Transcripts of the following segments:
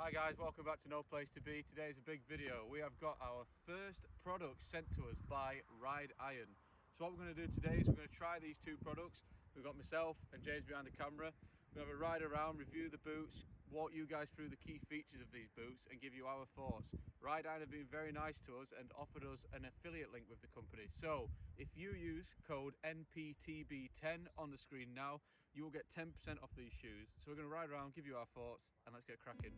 Hi guys, welcome back to No Place to Be. Today's a big video. We have got our first product sent to us by Rideiron. So what we're going to do today is we're going to try these two products. We've got myself and James behind the camera. We're going to have a ride around, review the boots, walk you guys through the key features of these boots and give you our thoughts. Rideiron have been very nice to us and offered us an affiliate link with the company. So if you use code NPTB10 on the screen now, you will get 10% off these shoes. So we're going to ride around, give you our thoughts, and let's get cracking.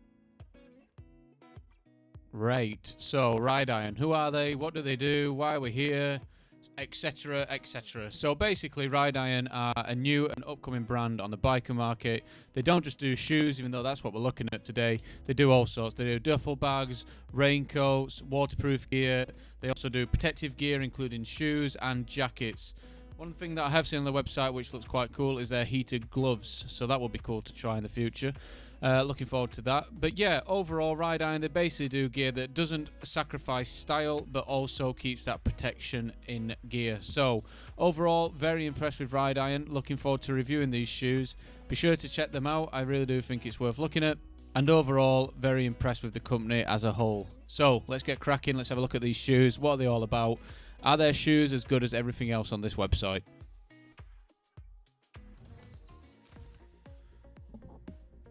Right, so Rideiron, who are they, what do they do, why are we here, etc, etc. So basically Rideiron are a new and upcoming brand on the biker market. They don't just do shoes, even though that's what we're looking at today. They do all sorts. They do duffel bags, raincoats, waterproof gear. They also do protective gear including shoes and jackets. One thing that I have seen on the website which looks quite cool is their heated gloves, so that will be cool to try in the future. Looking forward to that. But yeah, overall Rideiron, they basically do gear that doesn't sacrifice style but also keeps that protection in gear. So overall, very impressed with Rideiron. Looking forward to reviewing these shoes. Be sure to check them out. I really do think it's worth looking at. And overall, very impressed with the company as a whole. So let's get cracking. Let's have a look at these shoes. What are they all about? Are their shoes as good as everything else on this website?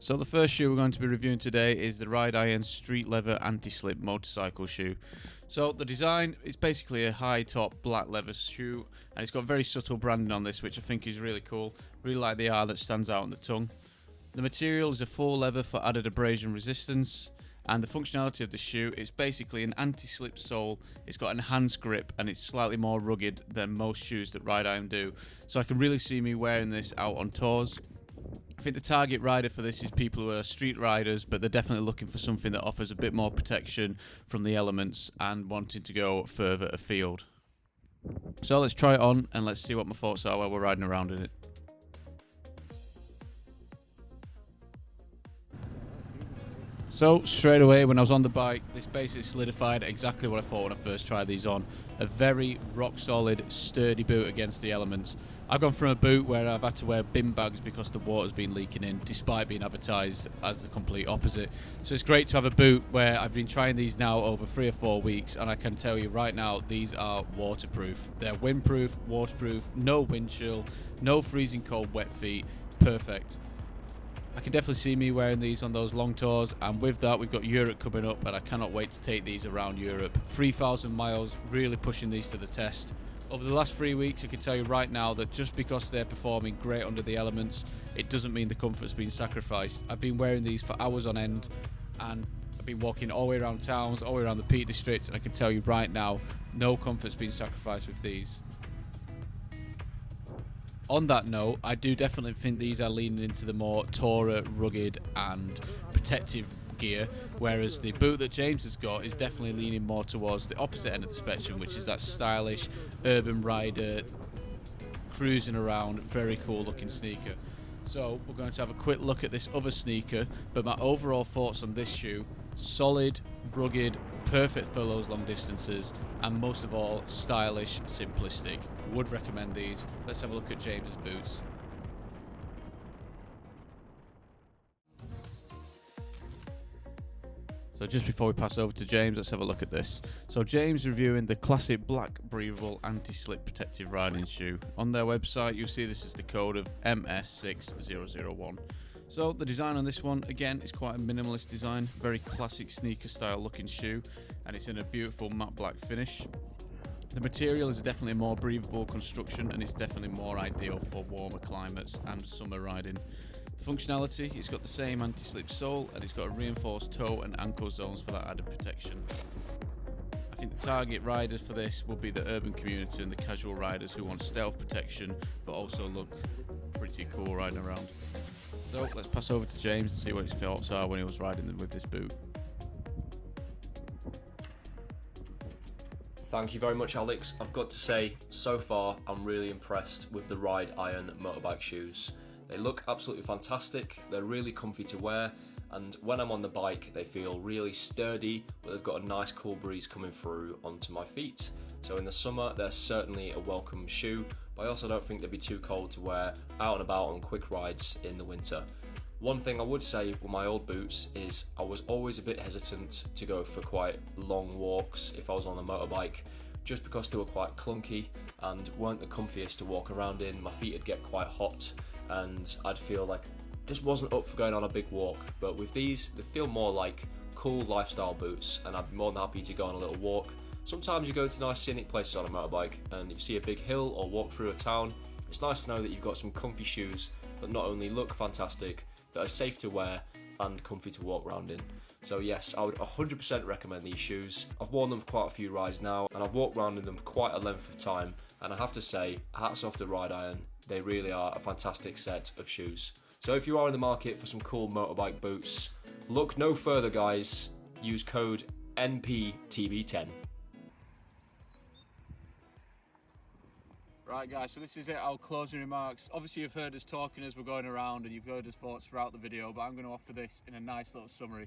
So the first shoe we're going to be reviewing today is the Rideiron Street Leather AntiSlip motorcycle shoe. So the design is basically a high top black leather shoe, and it's got very subtle branding on this, which I think is really cool. Really like the R that stands out on the tongue. The material is a full leather for added abrasion resistance, and the functionality of the shoe is basically an anti-slip sole. It's got an enhanced grip and it's slightly more rugged than most shoes that Rideiron do. So I can really see me wearing this out on tours. I think the target rider for this is people who are street riders, but they're definitely looking for something that offers a bit more protection from the elements and wanting to go further afield. So let's try it on and let's see what my thoughts are while we're riding around in it. So straight away when I was on the bike, this basically solidified exactly what I thought when I first tried these on. A very rock solid, sturdy boot against the elements. I've gone from a boot where I've had to wear bin bags because the water's been leaking in, despite being advertised as the complete opposite. So it's great to have a boot where I've been trying these now over 3 or 4 weeks, and I can tell you right now, these are waterproof. They're windproof, waterproof, no wind chill, no freezing cold wet feet, perfect. I can definitely see me wearing these on those long tours, and with that we've got Europe coming up, and I cannot wait to take these around Europe. 3,000 miles, really pushing these to the test. Over the last 3 weeks, I can tell you right now that just because they're performing great under the elements, it doesn't mean the comfort's been sacrificed. I've been wearing these for hours on end, and I've been walking all the way around towns, all the way around the Peak District, and I can tell you right now, no comfort's been sacrificed with these. On that note, I do definitely think these are leaning into the more tourer, rugged and protective gear, whereas the boot that James has got is definitely leaning more towards the opposite end of the spectrum, which is that stylish urban rider, cruising around, very cool looking sneaker. So we're going to have a quick look at this other sneaker, but my overall thoughts on this shoe: solid, rugged, perfect for those long distances, and most of all, stylish, simplistic. Would recommend these. Let's have a look at James's boots. So just before we pass over to James, let's have a look at this. So James reviewing the classic black breathable anti-slip protective riding shoe. On their website you'll see this is the code of MS6001. So the design on this one, again, is quite a minimalist design, very classic sneaker style looking shoe, and it's in a beautiful matte black finish. The material is definitely a more breathable construction, and it's definitely more ideal for warmer climates and summer riding. The functionality, it's got the same anti-slip sole, and it's got a reinforced toe and ankle zones for that added protection. I think the target riders for this will be the urban community and the casual riders who want stealth protection but also look pretty cool riding around. So let's pass over to James and see what his thoughts are when he was riding with this boot. Thank you very much, Alex. I've got to say, so far I'm really impressed with the Rideiron motorbike shoes. They look absolutely fantastic, they're really comfy to wear, and when I'm on the bike they feel really sturdy, but they've got a nice cool breeze coming through onto my feet. So in the summer they're certainly a welcome shoe, but I also don't think they'd be too cold to wear out and about on quick rides in the winter. One thing I would say with my old boots is I was always a bit hesitant to go for quite long walks if I was on a motorbike, just because they were quite clunky and weren't the comfiest to walk around in. My feet would get quite hot and I'd feel like just wasn't up for going on a big walk. But with these, they feel more like cool lifestyle boots, and I'd be more than happy to go on a little walk. Sometimes you go to nice scenic places on a motorbike and you see a big hill or walk through a town. It's nice to know that you've got some comfy shoes that not only look fantastic, that are safe to wear and comfy to walk around in. So yes, I would 100% recommend these shoes. I've worn them for quite a few rides now, and I've walked around in them for quite a length of time, and I have to say, hats off to Rideiron. They really are a fantastic set of shoes. So if you are in the market for some cool motorbike boots, look no further, guys. Use code NPTB10. Right guys, so this is it, our closing remarks. Obviously you've heard us talking as we're going around and you've heard us thoughts throughout the video, but I'm going to offer this in a nice little summary.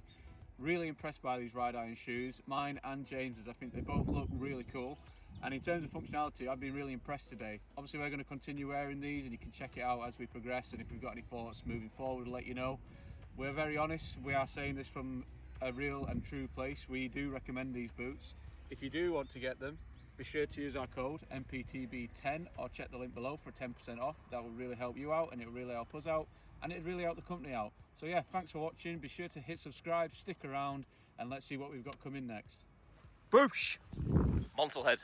Really impressed by these Rideiron shoes, mine and James's. I think they both look really cool. And in terms of functionality, I've been really impressed today. Obviously we're going to continue wearing these and you can check it out as we progress, and if we've got any thoughts moving forward, we'll let you know. We're very honest, we are saying this from a real and true place. We do recommend these boots. If you do want to get them, be sure to use our code NPTB10 or check the link below for 10% off. That will really help you out and it will really help us out and it will really help the company out. So yeah, thanks for watching. Be sure to hit subscribe, stick around, and let's see what we've got coming next. Boosh! Monselhead.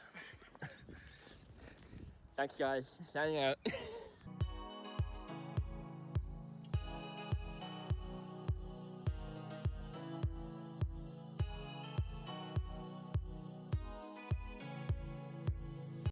Thanks guys, signing out.